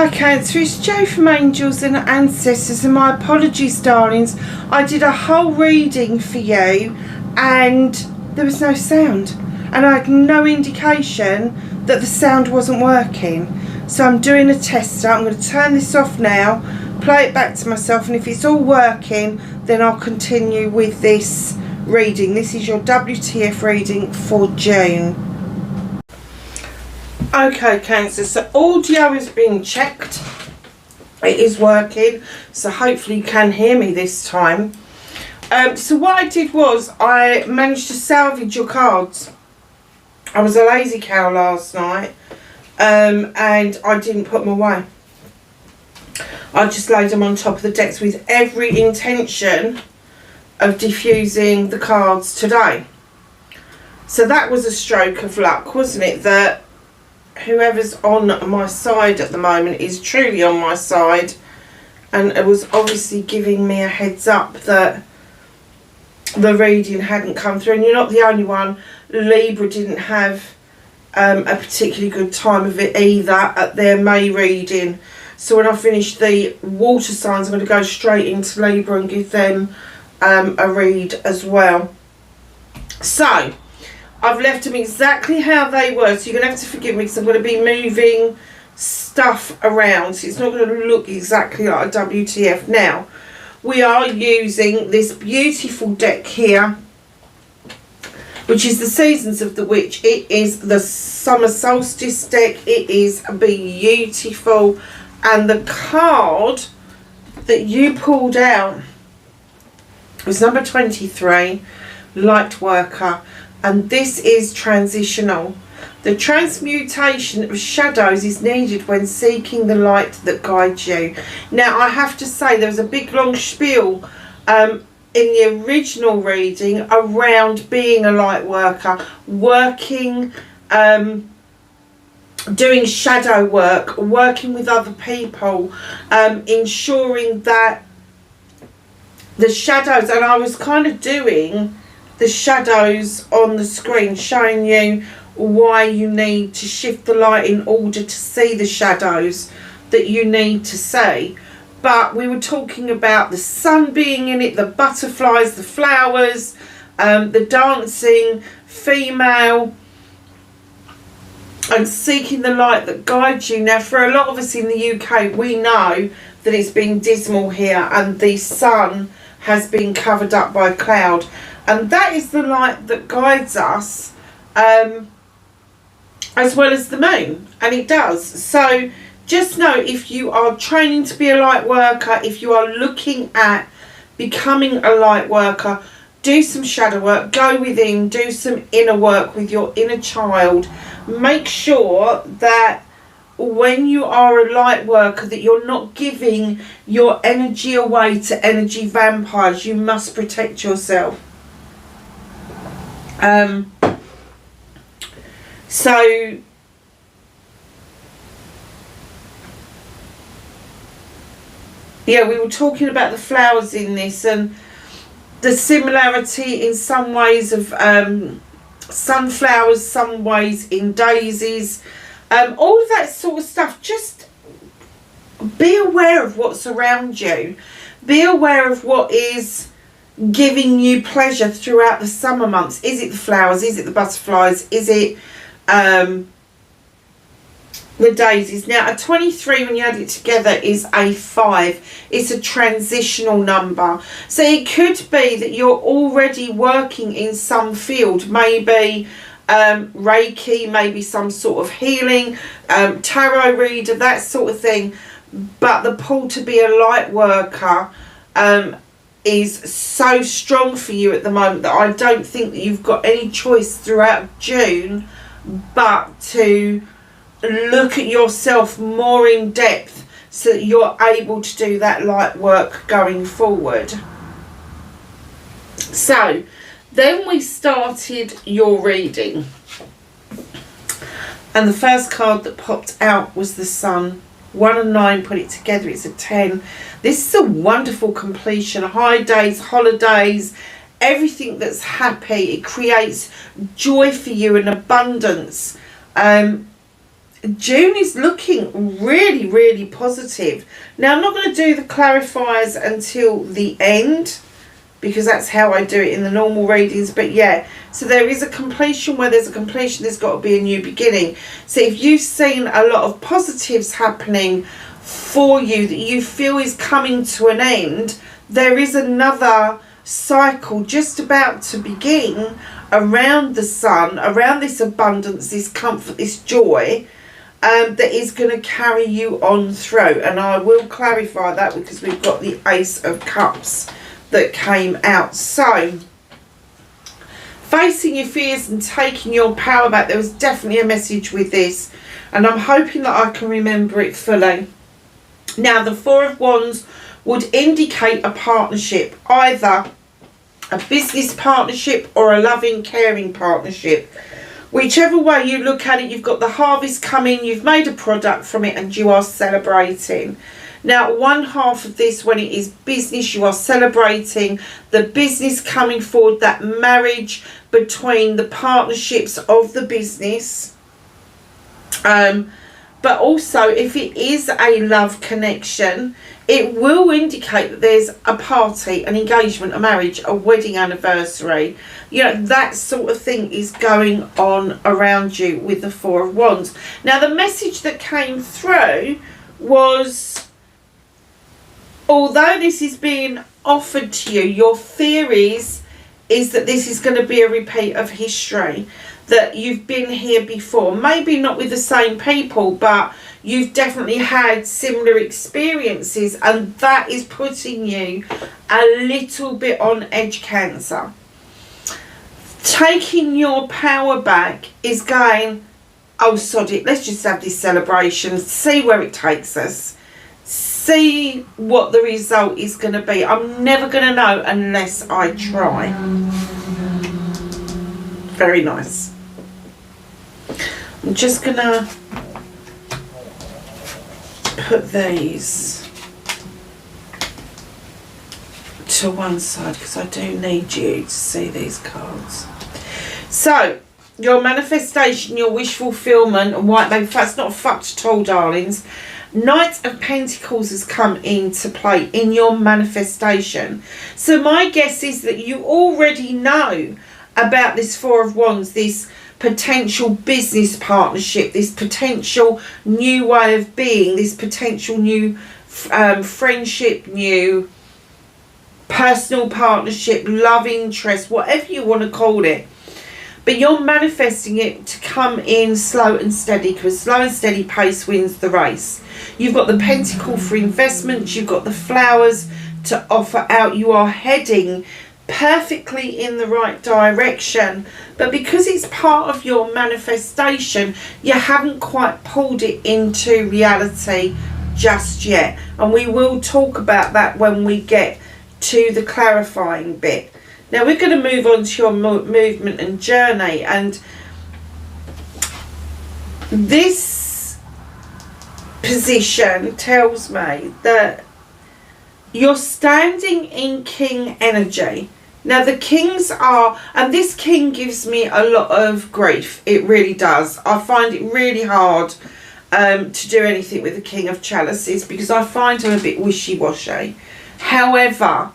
Hi Cancer, it's Jo from Angels and Ancestors, and my apologies darlings, I did a whole reading for you and there was no sound and I had no indication that the sound wasn't working. So I'm doing a tester. I'm going to turn this off now, play it back to myself, and if it's all working then I'll continue with this reading. This is your WTF reading for June. Okay Cancer, so audio has been checked, it is working, so hopefully you can hear me this time. So what I did was I managed to salvage your cards. I was a lazy cow last night and I didn't put them away. I just laid them on top of the decks with every intention of diffusing the cards today. So that was a stroke of luck, wasn't it, that whoever's on my side at the moment is truly on my side, and it was obviously giving me a heads up that the reading hadn't come through. And you're not the only one. Libra didn't have a particularly good time of it either at their May reading. So when I finish the water signs, I'm going to go straight into Libra and give them a read as well. So I've left them exactly how they were, so you're going to have to forgive me because I'm going to be moving stuff around, so it's not going to look exactly like a WTF. Now, we are using this beautiful deck here, which is the Seasons of the Witch. It is the Summer Solstice deck. It is beautiful, and the card that you pulled out was number 23, Light Worker. And this is transitional. The transmutation of shadows is needed when seeking the light that guides you. Now, I have to say there was a big long spiel in the original reading around being a light worker, working, doing shadow work, working with other people, ensuring that the shadows, and I was kind of doing the shadows on the screen, showing you why you need to shift the light in order to see the shadows that you need to see. But we were talking about the sun being in it, the butterflies, the flowers, the dancing female, and seeking the light that guides you. Now, for a lot of us in the UK, we know that it's been dismal here and the sun has been covered up by a cloud. And that is the light that guides us, as well as the moon. And it does. So just know, if you are training to be a light worker, if you are looking at becoming a light worker, do some shadow work, go within, do some inner work with your inner child. Make sure that when you are a light worker that you're not giving your energy away to energy vampires. You must protect yourself. So yeah, we were talking about the flowers in this and the similarity in some ways of sunflowers, some ways in daisies, all of that sort of stuff. Just be aware of what's around you, be aware of what is giving you pleasure throughout the summer months. Is it the flowers? Is it the butterflies? Is it the daisies? Now, a 23, when you add it together, is a 5. It's a transitional number. So it could be that you're already working in some field, maybe Reiki, maybe some sort of healing, tarot reader, that sort of thing. But the pull to be a light worker is so strong for you at the moment that I don't think that you've got any choice throughout June but to look at yourself more in depth so that you're able to do that light work going forward. So then we started your reading, and the first card that popped out was the Sun. 1 and 9, put it together, it's a 10. This is a wonderful completion. High days, holidays, everything that's happy. It creates joy for you and abundance. June is looking really, really positive. Now, I'm not going to do the clarifiers until the end, because that's how I do it in the normal readings. But yeah, so there is a completion. Where there's a completion, there's got to be a new beginning. So if you've seen a lot of positives happening for you that you feel is coming to an end, there is another cycle just about to begin around the sun, around this abundance, this comfort, this joy, that is going to carry you on through. And I will clarify that because we've got the Ace of Cups that came out. So facing your fears and taking your power back, there was definitely a message with this, and I'm hoping that I can remember it fully. Now, the Four of Wands would indicate a partnership, either a business partnership or a loving, caring partnership. Whichever way you look at it, you've got the harvest coming, you've made a product from it, and you are celebrating. Now, one half of this, when it is business, you are celebrating the business coming forward, that marriage between the partnerships of the business. But also, if it is a love connection, it will indicate that there's a party, an engagement, a marriage, a wedding anniversary. You know, that sort of thing is going on around you with the Four of Wands. Now, the message that came through was, although this is being offered to you, your fear is that this is going to be a repeat of history, that you've been here before. Maybe not with the same people, but you've definitely had similar experiences, and that is putting you a little bit on edge, Cancer. Taking your power back is going, oh, sod it, let's just have this celebration, see where it takes us, see what the result is going to be. I'm never going to know unless I try. Very nice. I'm just going to put these to one side because I do need you to see these cards. So, your manifestation, your wish fulfillment, and white baby, that's not fucked at all, darlings. Knight of Pentacles has come into play in your manifestation. So my guess is that you already know about this Four of Wands, this potential business partnership, this potential new way of being, this potential new friendship, new personal partnership, love interest, whatever you want to call it. But you're manifesting it to come in slow and steady, because slow and steady pace wins the race. You've got the Pentacle for investments, you've got the flowers to offer out. You are heading perfectly in the right direction, but because it's part of your manifestation, you haven't quite pulled it into reality just yet. And we will talk about that when we get to the clarifying bit. Now we're going to move on to your movement and journey, and this position tells me that you're standing in king energy. Now the kings are, and this king gives me a lot of grief, it really does. I find it really hard to do anything with the King of Chalices because I find him a bit wishy-washy. However,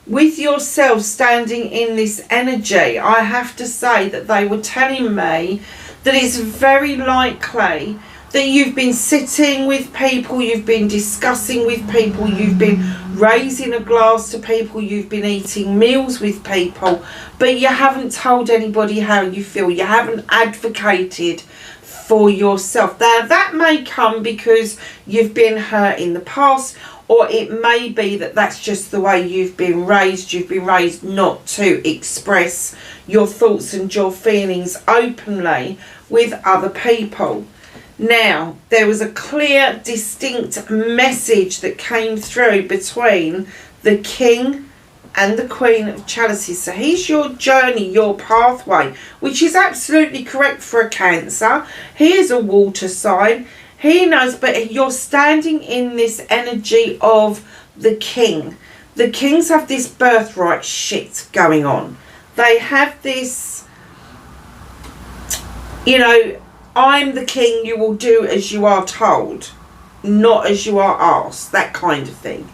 with yourself standing in this energy, I have to say that they were telling me that it's very likely that you've been sitting with people, you've been discussing with people, you've been raising a glass to people, you've been eating meals with people, but you haven't told anybody how you feel. You haven't advocated for yourself. Now, that may come because you've been hurt in the past, or it may be that that's just the way you've been raised. You've been raised not to express your thoughts and your feelings openly with other people. Now, there was a clear, distinct message that came through between the King and the Queen of Chalices. So he's your journey, your pathway, which is absolutely correct for a Cancer. He is a water sign. He knows, but you're standing in this energy of the King. The Kings have this birthright shit going on. They have this, you know, I'm the king, you will do as you are told, not as you are asked, that kind of thing.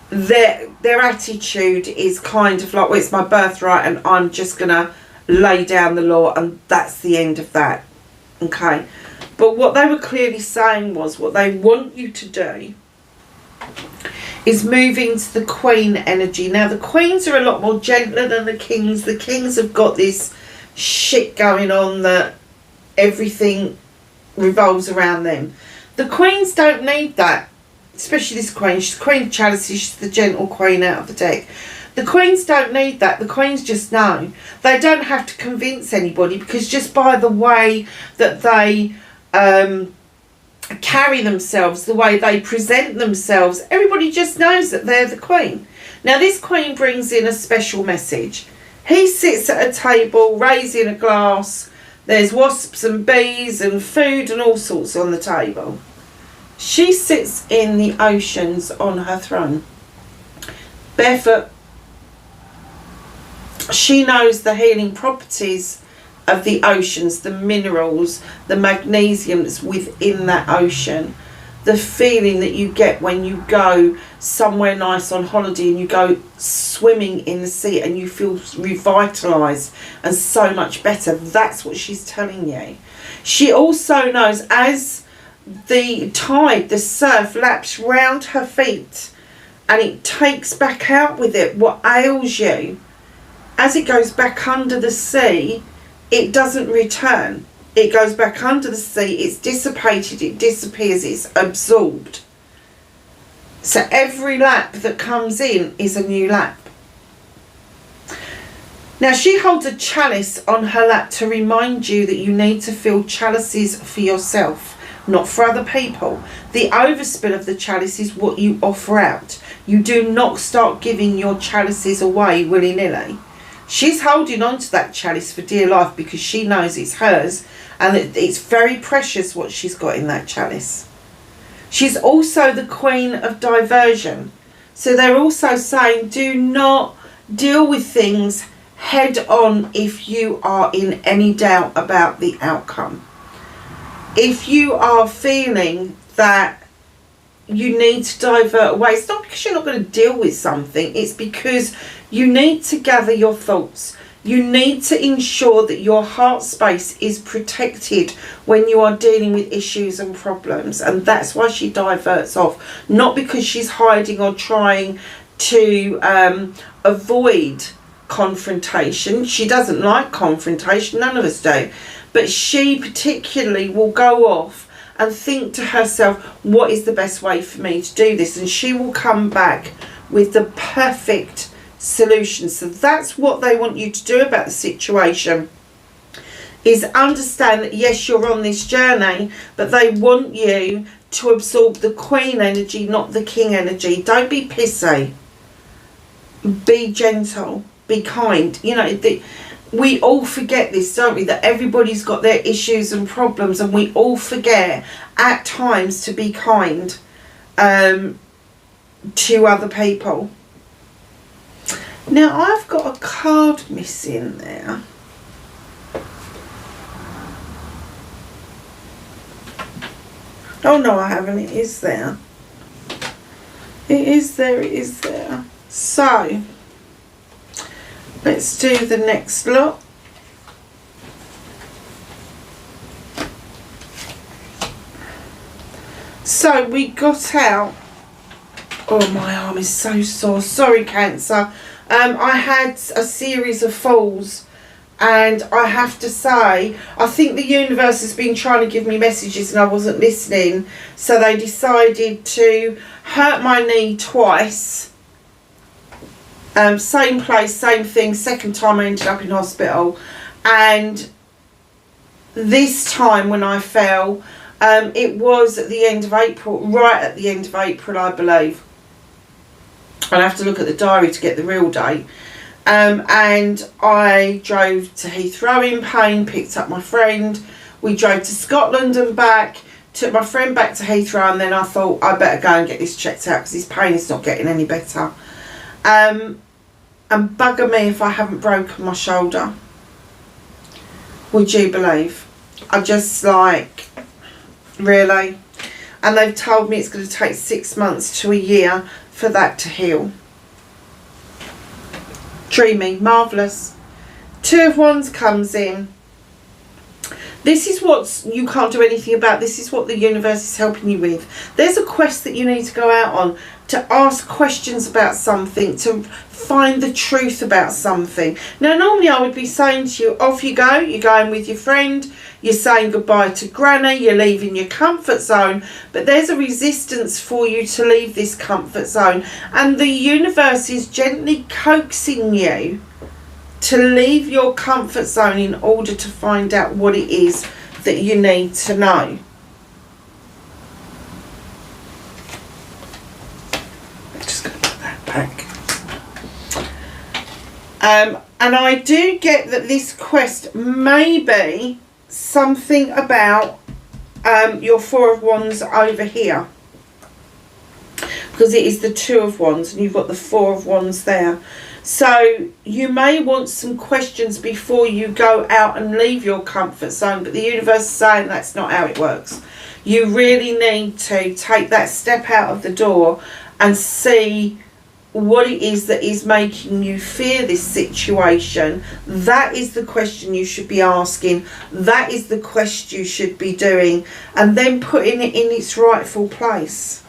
Their attitude is kind of like, well, it's my birthright and I'm just going to lay down the law and that's the end of that. Okay. But what they were clearly saying was what they want you to do is move into the queen energy. Now, the queens are a lot more gentler than the kings. The kings have got this shit going on that everything revolves around them. The queens don't need that. Especially this queen. She's Queen of Chalices. She's the gentle queen out of the deck. The queens don't need that. The queens just know. They don't have to convince anybody, because just by the way that they carry themselves, the way they present themselves, everybody just knows that they're the queen. Now, this queen brings in a special message. He sits at a table, raising a glass. There's wasps and bees and food and all sorts on the table. She sits in the oceans on her throne, barefoot. She knows the healing properties of the oceans, the minerals, the magnesium that's within that ocean. The feeling that you get when you go somewhere nice on holiday and you go swimming in the sea and you feel revitalised and so much better. That's what she's telling you. She also knows, as the tide, the surf laps round her feet and it takes back out with it what ails you, as it goes back under the sea, it doesn't return. It goes back under the sea, it's dissipated, it disappears, it's absorbed. So every lap that comes in is a new lap. Now, she holds a chalice on her lap to remind you that you need to fill chalices for yourself, not for other people. The overspill of the chalice is what you offer out. You do not start giving your chalices away willy-nilly. She's holding on to that chalice for dear life because she knows it's hers and it's very precious what she's got in that chalice. She's also the queen of diversion. So they're also saying, do not deal with things head on if you are in any doubt about the outcome. If you are feeling that you need to divert away, it's not because you're not going to deal with something, it's because you need to gather your thoughts. You need to ensure that your heart space is protected when you are dealing with issues and problems. And that's why she diverts off. Not because she's hiding or trying to avoid confrontation. She doesn't like confrontation. None of us do. But she particularly will go off and think to herself, what is the best way for me to do this? And she will come back with the perfect solution. So that's what they want you to do about the situation, is understand that yes, you're on this journey, but they want you to absorb the queen energy, not the king energy. Don't be pissy. Be gentle. Be kind. You know, we all forget this, don't we? That everybody's got their issues and problems, and we all forget at times to be kind to other people. Now, I've got a card missing there. Oh, no, I haven't. It is there. It is there. It is there. So, let's do the next lot. So, we got out... Oh, my arm is so sore. Sorry, Cancer. I had a series of falls, and I have to say, I think the universe has been trying to give me messages and I wasn't listening, so they decided to hurt my knee twice. Same place, same thing. Second time I ended up in hospital, and this time when I fell, it was at the end of April, right at the end of April, I believe. I'll have to look at the diary to get the real date. And I drove to Heathrow in pain, picked up my friend. We drove to Scotland and back, took my friend back to Heathrow, and then I thought I better go and get this checked out because his pain is not getting any better. And bugger me if I haven't broken my shoulder. Would you believe? I just like, really? And they've told me it's going to take 6 months to a year for that to heal. Dreamy, marvellous. Two of Wands comes in. This is what you can't do anything about. This is what the universe is helping you with. There's a quest that you need to go out on, to ask questions about something, to find the truth about something. Now, normally I would be saying to you, off you go. You're going with your friend. You're saying goodbye to granny. You're leaving your comfort zone. But there's a resistance for you to leave this comfort zone. And the universe is gently coaxing you to leave your comfort zone in order to find out what it is that you need to know. I'm just going to put that back. And I do get that this quest may be something about your Four of Wands over here. Because it is the Two of Wands and you've got the Four of Wands there. So you may want some questions before you go out and leave your comfort zone, but the universe is saying that's not how it works. You really need to take that step out of the door and see what it is that is making you fear this situation. That is the question you should be asking. That is the quest you should be doing, and then putting it in its rightful place.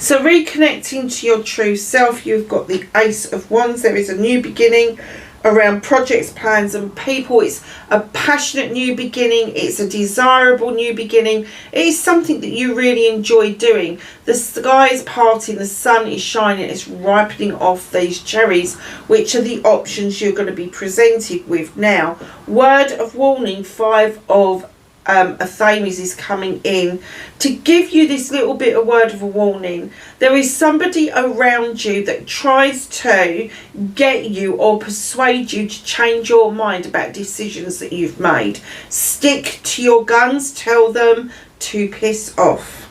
So reconnecting to your true self, you've got the Ace of Wands. There is a new beginning around projects, plans and people. It's a passionate new beginning. It's a desirable new beginning. It is something that you really enjoy doing. The sky is parting, the sun is shining, it's ripening off these cherries, which are the options you're going to be presented with now. Word of warning, Five of Affirmations is coming in to give you this little bit of word of a warning. There is somebody around you that tries to get you or persuade you to change your mind about decisions that you've made. Stick to your guns. Tell them to piss off.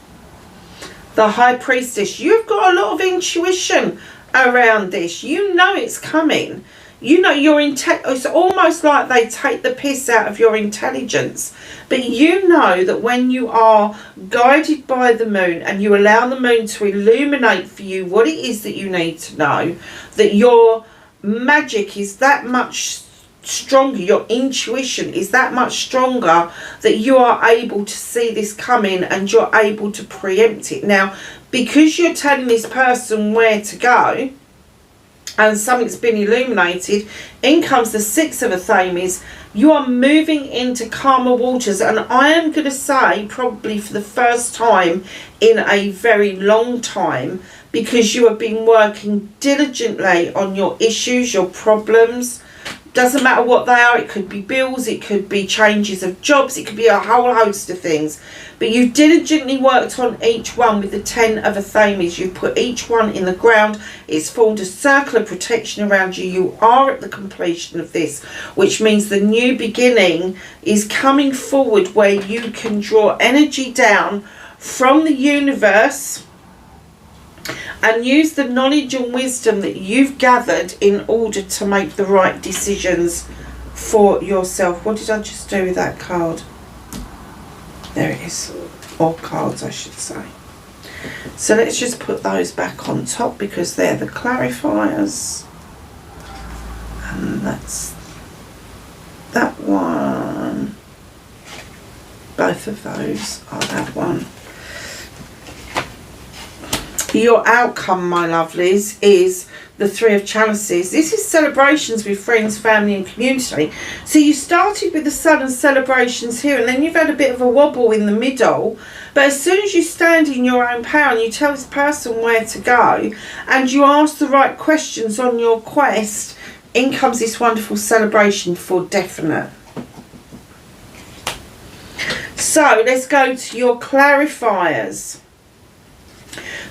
The High Priestess, you've got a lot of intuition around this. You know it's coming. You know your it's almost like they take the piss out of your intelligence. But you know that when you are guided by the moon and you allow the moon to illuminate for you what it is that you need to know, that your magic is that much stronger, your intuition is that much stronger, that you are able to see this coming and you're able to preempt it. Now, because you're telling this person where to go, and something's been illuminated, in comes the Six of Affirmations. You are moving into calmer waters, and I am going to say probably for the first time in a very long time, because you have been working diligently on your issues, your problems. Doesn't matter what they are. It could be bills, it could be changes of jobs, it could be a whole host of things. But you've diligently worked on each one with the Ten of Affirmations. You've put each one in the ground. It's formed a circle of protection around you. You are at the completion of this, which means the new beginning is coming forward, where you can draw energy down from the universe and use the knowledge and wisdom that you've gathered in order to make the right decisions for yourself. What did I just do with that card? There it is. Or cards, I should say. So let's just put those back on top because they're the clarifiers. And that's that one. Both of those are that one. Your outcome, my lovelies, is the Three of Chalices. This is celebrations with friends, family and community. So you started with the Sun and celebrations here, and then you've had a bit of a wobble in the middle. But as soon as you stand in your own power and you tell this person where to go and you ask the right questions on your quest, in comes this wonderful celebration for definite. So let's go to your clarifiers.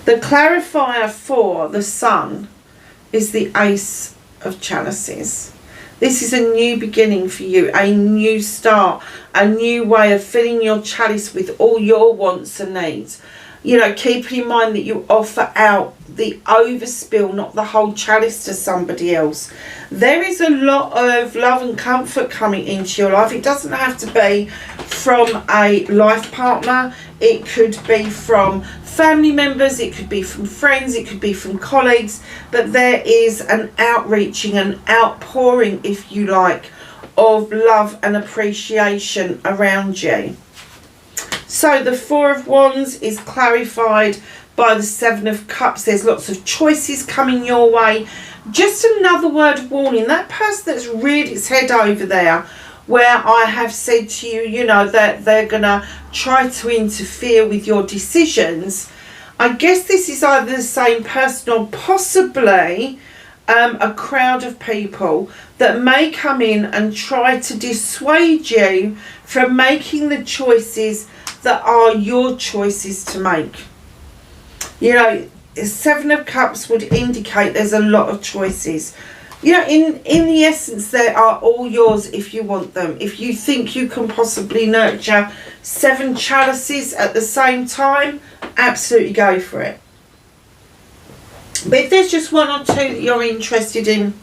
The clarifier for the Sun is the Ace of Chalices. This is a new beginning for you, a new start, a new way of filling your chalice with all your wants and needs. You know, keeping in mind that you offer out the overspill, not the whole chalice to somebody else. There is a lot of love and comfort coming into your life. It doesn't have to be from a life partner. It could be from family members, it could be from friends, it could be from colleagues, but there is an outreaching, an outpouring, if you like, of love and appreciation around you. So the Four of Wands is clarified by the Seven of Cups. There's lots of choices coming your way. Just another word of warning, that person that's reared its head over there, where I have said to you, you know, that they're going to try to interfere with your decisions. I guess this is either the same person or possibly a crowd of people that may come in and try to dissuade you from making the choices that are your choices to make. You know, Seven of Cups would indicate there's a lot of choices. You know, in the essence, they are all yours if you want them. If you think you can possibly nurture 7 chalices at the same time, absolutely go for it. But if there's just 1 or 2 that you're interested in,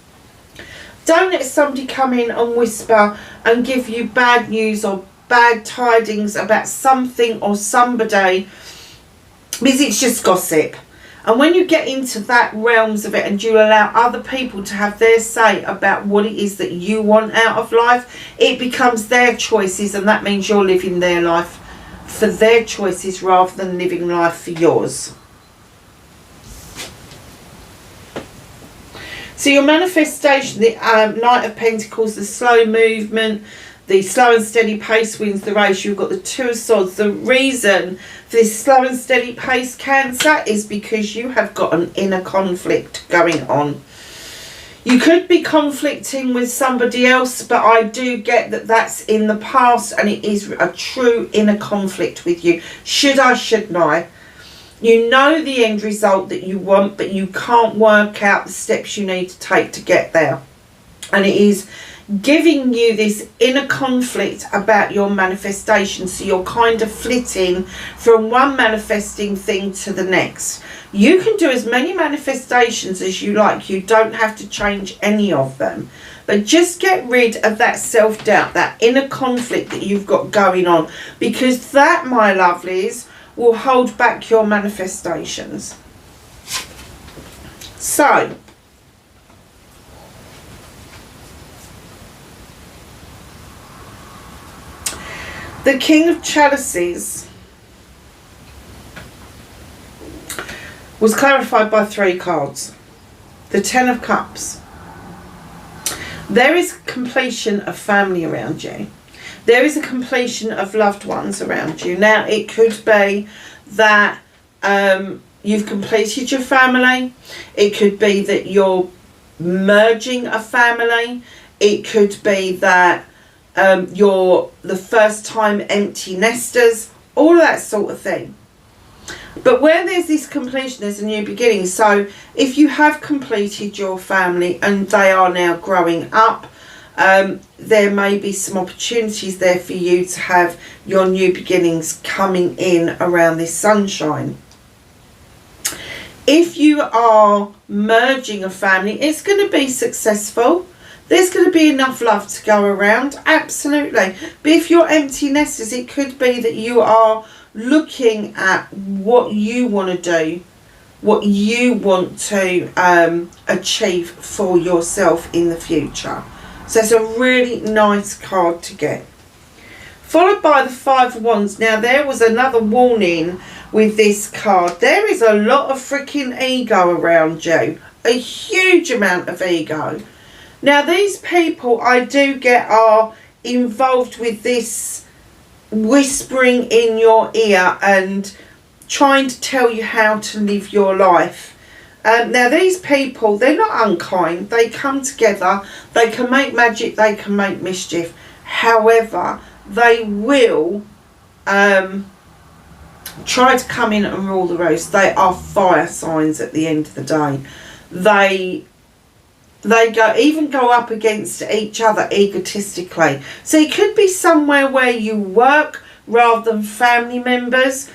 don't let somebody come in and whisper and give you bad news or bad tidings about something or somebody, because it's just gossip. And when you get into that realms of it and you allow other people to have their say about what it is that you want out of life, it becomes their choices, and that means you're living their life for their choices rather than living life for yours. So your manifestation, the Knight of Pentacles, the slow movement, the slow and steady pace wins the race. You've got the Two of Swords. The reason for this slow and steady pace, Cancer, is because you have got an inner conflict going on. You could be conflicting with somebody else, but I do get that that's in the past and it is a true inner conflict with you. Should I, shouldn't I? You know the end result that you want, but you can't work out the steps you need to take to get there. And it is giving you this inner conflict about your manifestation. So you're kind of flitting from one manifesting thing to the next. You can do as many manifestations as you like. You don't have to change any of them. But just get rid of that self-doubt, that inner conflict that you've got going on. Because that, my lovelies, will hold back your manifestations. So, the King of Chalices was clarified by 3 cards. The Ten of Cups. There is completion of family around you. There is a completion of loved ones around you. Now, it could be that you've completed your family. It could be that you're merging a family. It could be that you're the first time empty nesters. All of that sort of thing. But where there's this completion, there's a new beginning. So if you have completed your family and they are now growing up, there may be some opportunities there for you to have your new beginnings coming in around this sunshine. If you are merging a family, it's going to be successful. There's going to be enough love to go around, absolutely. But if you're empty nesters, it could be that you are looking at what you want to do, what you want to achieve for yourself in the future. So it's a really nice card to get. Followed by the Five of Wands. Now there was another warning with this card. There is a lot of freaking ego around you. A huge amount of ego. Now these people I do get are involved with this whispering in your ear and trying to tell you how to live your life. Now these people, they're not unkind. They come together. They can make magic. They can make mischief. However, they will try to come in and rule the roost. They are fire signs at the end of the day. They go up against each other egotistically. So it could be somewhere where you work rather than family members.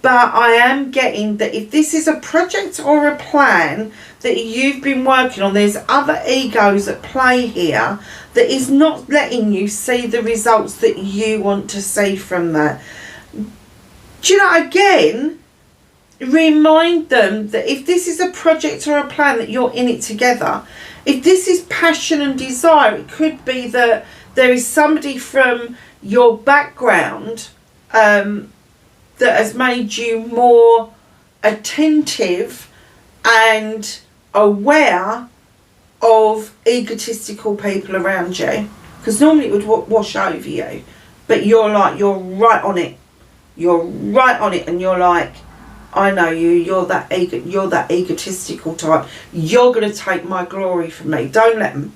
But I am getting that if this is a project or a plan that you've been working on, there's other egos at play here that is not letting you see the results that you want to see from that. Do you know, again, remind them that if this is a project or a plan that you're in it together, if this is passion and desire, it could be that there is somebody from your background that has made you more attentive and aware of egotistical people around you, because normally it would wash over you, but you're right on it, and you're like, I know you, you're that egotistical type, you're going to take my glory from me, don't let them.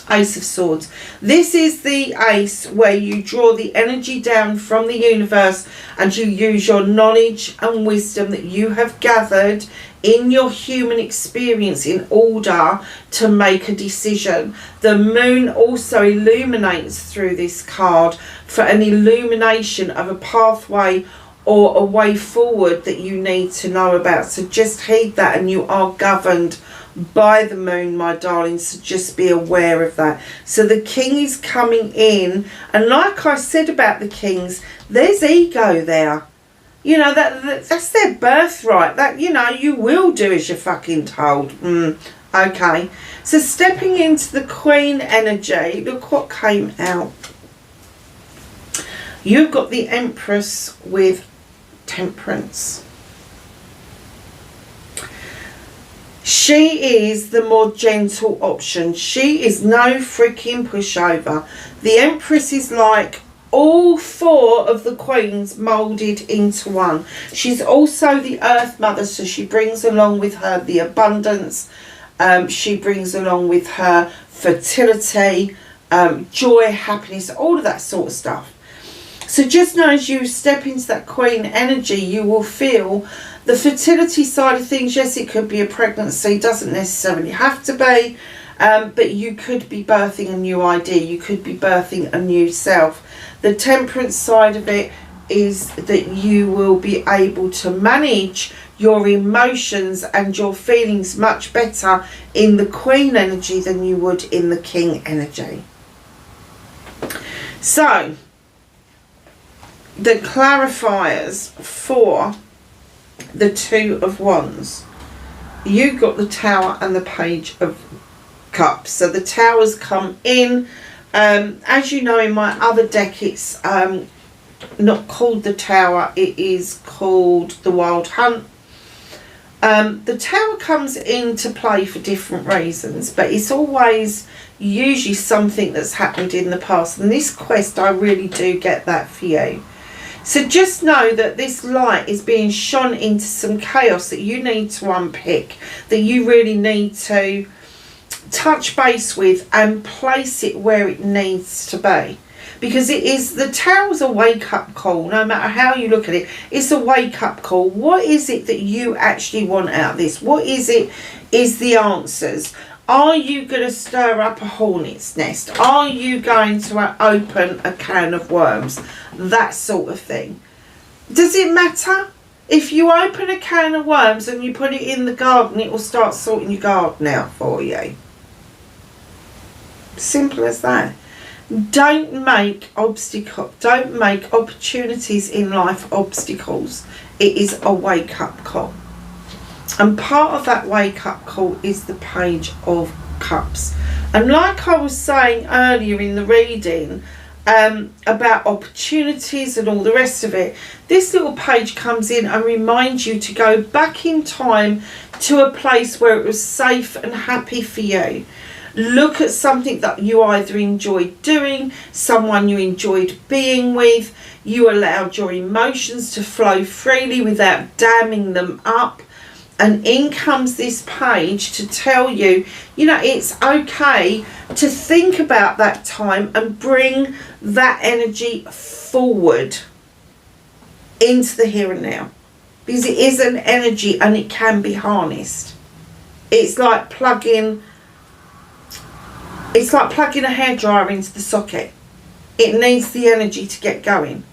Ace of Swords. This is the ace where you draw the energy down from the universe and you use your knowledge and wisdom that you have gathered in your human experience in order to make a decision. The moon also illuminates through this card for an illumination of a pathway or a way forward that you need to know about. So just heed that, and you are governed by the moon, my darlings, so just be aware of that. So the king is coming in, and like I said about the kings, there's ego there. You know, that's their birthright. That, you know, you will do as you're fucking told. Okay. So stepping into the Queen energy, look what came out. You've got the Empress with Temperance. She is the more gentle option. She is no freaking pushover. The Empress is like all four of the queens moulded into one. She's also the Earth Mother, so she brings along with her the abundance. She brings along with her fertility, joy, happiness, all of that sort of stuff. So just know as you step into that Queen energy, you will feel the fertility side of things. Yes, it could be a pregnancy, doesn't necessarily have to be, but you could be birthing a new idea, you could be birthing a new self. The Temperance side of it is that you will be able to manage your emotions and your feelings much better in the Queen energy than you would in the King energy. So the clarifiers for the Two of Wands, you got the Tower and the Page of Cups. So the Towers come in. As you know, in my other deck, it's not called the Tower, it is called the Wild Hunt. The Tower comes into play for different reasons, but it's always usually something that's happened in the past, and this quest, I really do get that for you. So just know that this light is being shone into some chaos that you need to unpick, that you really need to touch base with and place it where it needs to be. Because it is, the Tower's a wake-up call, no matter how you look at it. It's a wake-up call. What is it that you actually want out of this? What is it is the answers? Are you going to stir up a hornet's nest? Are you going to open a can of worms? That sort of thing. Does it matter? If you open a can of worms and you put it in the garden, it will start sorting your garden out for you. Simple as that. Don't make opportunities in life obstacles. It is a wake-up call. And part of that wake-up call is the Page of Cups. And like I was saying earlier in the reading about opportunities and all the rest of it, this little page comes in and reminds you to go back in time to a place where it was safe and happy for you. Look at something that you either enjoyed doing, someone you enjoyed being with, you allowed your emotions to flow freely without damming them up. And in comes this page to tell you, you know, it's okay to think about that time and bring that energy forward into the here and now. Because it is an energy and it can be harnessed. It's like plugging a hairdryer into the socket. It needs the energy to get going.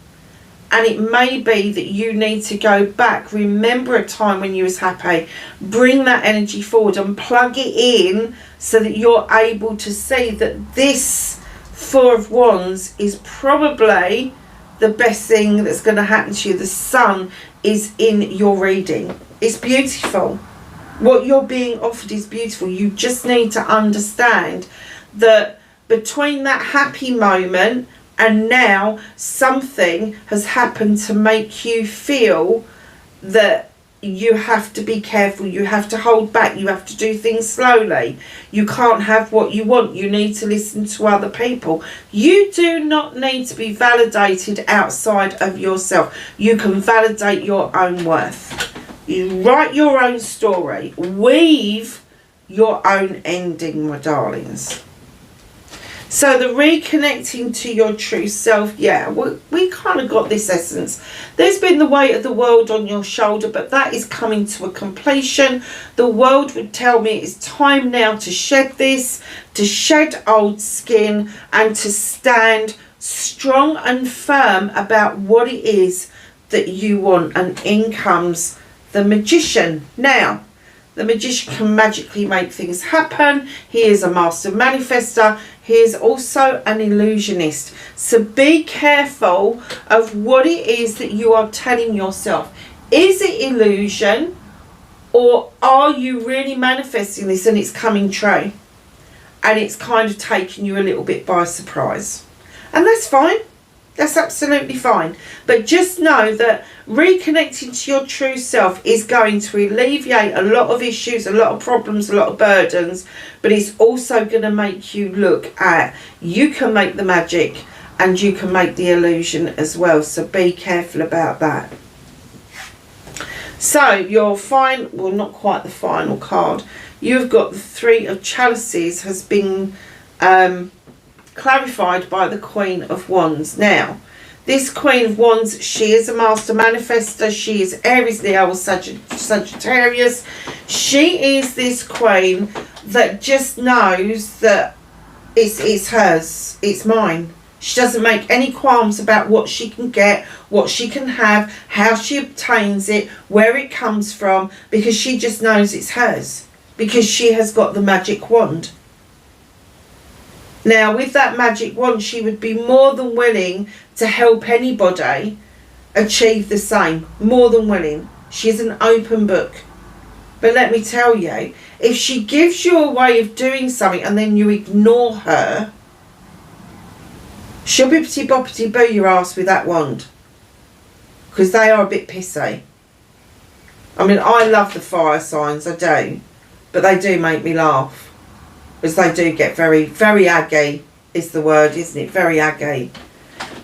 And it may be that you need to go back, remember a time when you was happy, bring that energy forward and plug it in so that you're able to see that this Four of Wands is probably the best thing that's going to happen to you. The sun is in your reading. It's beautiful. What you're being offered is beautiful. You just need to understand that between that happy moment and now, something has happened to make you feel that you have to be careful, you have to hold back, you have to do things slowly. You can't have what you want. You need to listen to other people. You do not need to be validated outside of yourself. You can validate your own worth. You write your own story. Weave your own ending, my darlings. So the reconnecting to your true self, yeah, we kind of got this essence. There's been the weight of the world on your shoulder, but that is coming to a completion. The world would tell me it's time now to shed this, to shed old skin, and to stand strong and firm about what it is that you want. And in comes the Magician. Now, the Magician can magically make things happen. He is a master manifester. He is also an illusionist. So be careful of what it is that you are telling yourself. Is it illusion, or are you really manifesting this and it's coming true? And it's kind of taking you a little bit by surprise. And that's fine. That's absolutely fine. But just know that reconnecting to your true self is going to alleviate a lot of issues, a lot of problems, a lot of burdens. But it's also going to make you look at, you can make the magic and you can make the illusion as well. So be careful about that. So your well, not quite the final card. You've got the Three of Chalices has been clarified by the Queen of Wands. Now, this Queen of Wands, she is a master manifester. She is Aries, Leo, or Sagittarius. She is this queen that just knows that it's hers, it's mine. She doesn't make any qualms about what she can get, what she can have, how she obtains it, where it comes from, because she just knows it's hers, because she has got the magic wand. Now, with that magic wand, she would be more than willing to help anybody achieve the same. More than willing. She's an open book. But let me tell you, if she gives you a way of doing something and then you ignore her, she'll bippity boppity boo your ass with that wand. Because they are a bit pissy. I mean, I love the fire signs, I do. But they do make me laugh. Because they do get very, very aggy is the word, isn't it? Very aggy.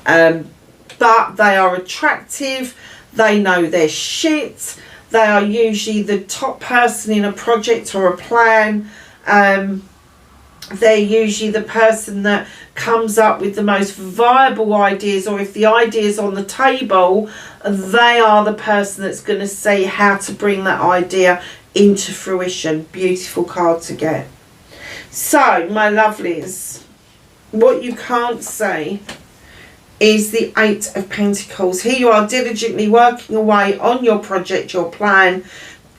But they are attractive. They know their shit. They are usually the top person in a project or a plan. They're usually the person that comes up with the most viable ideas, or if the idea is on the table, they are the person that's going to say how to bring that idea into fruition. Beautiful card to get. So, my lovelies, what you can't see is the Eight of Pentacles. Here you are diligently working away on your project, your plan,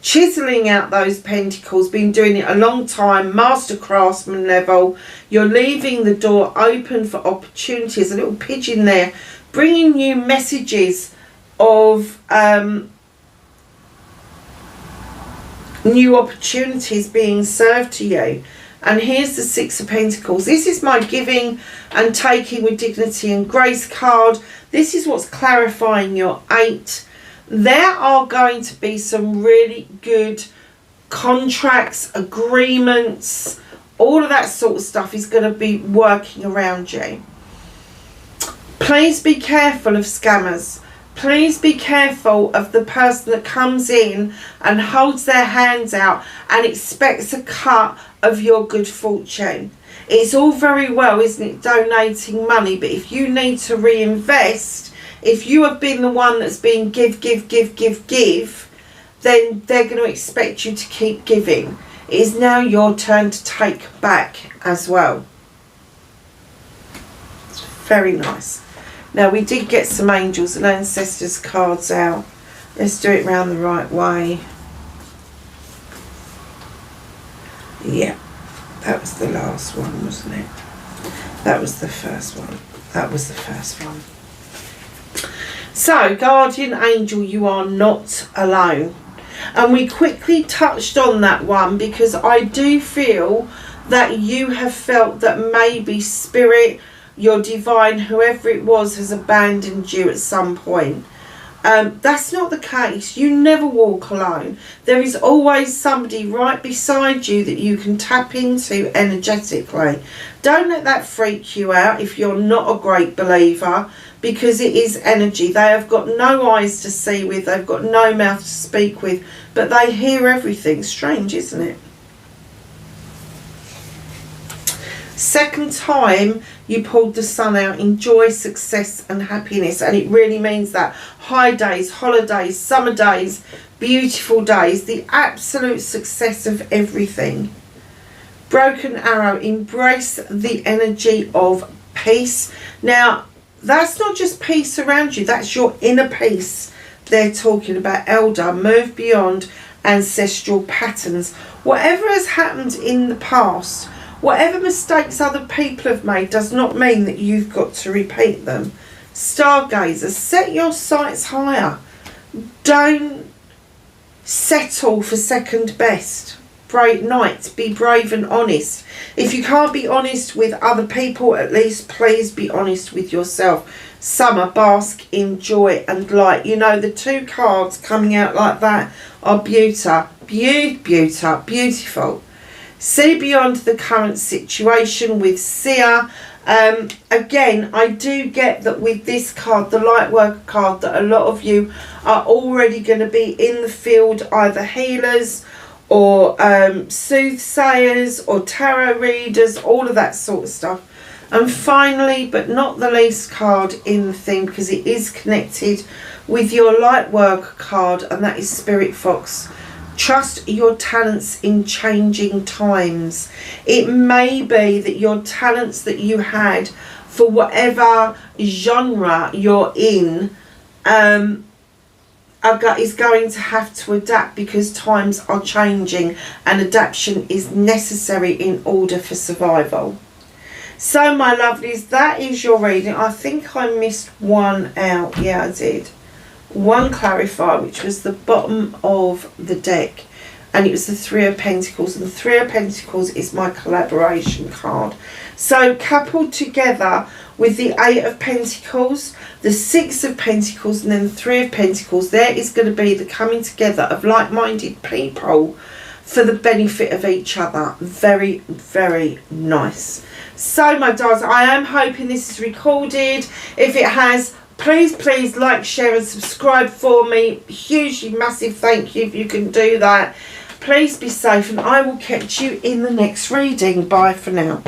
chiseling out those pentacles, been doing it a long time, master craftsman level. You're leaving the door open for opportunities. A little pigeon there, bringing you messages of new opportunities being served to you. And here's the Six of Pentacles. This is my giving and taking with dignity and grace card. This is what's clarifying your 8. There are going to be some really good contracts, agreements, all of that sort of stuff is going to be working around you. Please be careful of scammers. Please be careful of the person that comes in and holds their hands out and expects a cut of your good fortune. It's all very well, isn't it, donating money, but if you need to reinvest, if you have been the one that's been give, then they're going to expect you to keep giving. It is now your turn to take back as well. It's very nice. Now, we did get some angels and ancestors cards out. Let's do it round the right way. Yeah, that was the last one, wasn't it? That was the first one. That was the first one. So, guardian angel, you are not alone. And we quickly touched on that one because I do feel that you have felt that maybe spirit, your divine, whoever it was, has abandoned you at some point. That's not the case. You never walk alone. There is always somebody right beside you that you can tap into energetically. Don't let that freak you out if you're not a great believer, because it is energy. They have got no eyes to see with, they've got no mouth to speak with, but they hear everything. Strange, isn't it? Second time you pulled the sun out, enjoy success and happiness, and it really means that. High days, holidays, summer days, beautiful days, the absolute success of everything. Broken arrow, embrace the energy of peace. Now, that's not just peace around you, that's your inner peace. They're talking about elder, move beyond ancestral patterns. Whatever has happened in the past, whatever mistakes other people have made, does not mean that you've got to repeat them. Stargazer, set your sights higher. Don't settle for second best. Brave Knight, be brave and honest. If you can't be honest with other people, at least please be honest with yourself. Summer, bask in joy and light. You know, the two cards coming out like that are beautiful. See beyond the current situation with Seer. Again, I do get that with this card, the light worker card, that a lot of you are already going to be in the field, either healers or soothsayers or tarot readers, all of that sort of stuff. And finally, but not the least card in the thing, because it is connected with your light worker card, and that is Spirit Fox. Trust your talents in changing times. It may be that your talents that you had for whatever genre you're in is going to have to adapt, because times are changing and adaptation is necessary in order for survival. So, my lovelies, that is your reading. I think I missed one out. Yeah, I did. One clarifier, which was the bottom of the deck, and it was the Three of Pentacles, and the Three of Pentacles is my collaboration card. So coupled together with the Eight of Pentacles, the Six of Pentacles, and then the Three of Pentacles, there is going to be the coming together of like-minded people for the benefit of each other. Very, very nice. So, my darlings, I am hoping this is recorded. If it has, please like, share and subscribe for me. Hugely massive thank you if you can do that. Please be safe, and I will catch you in the next reading. Bye for now.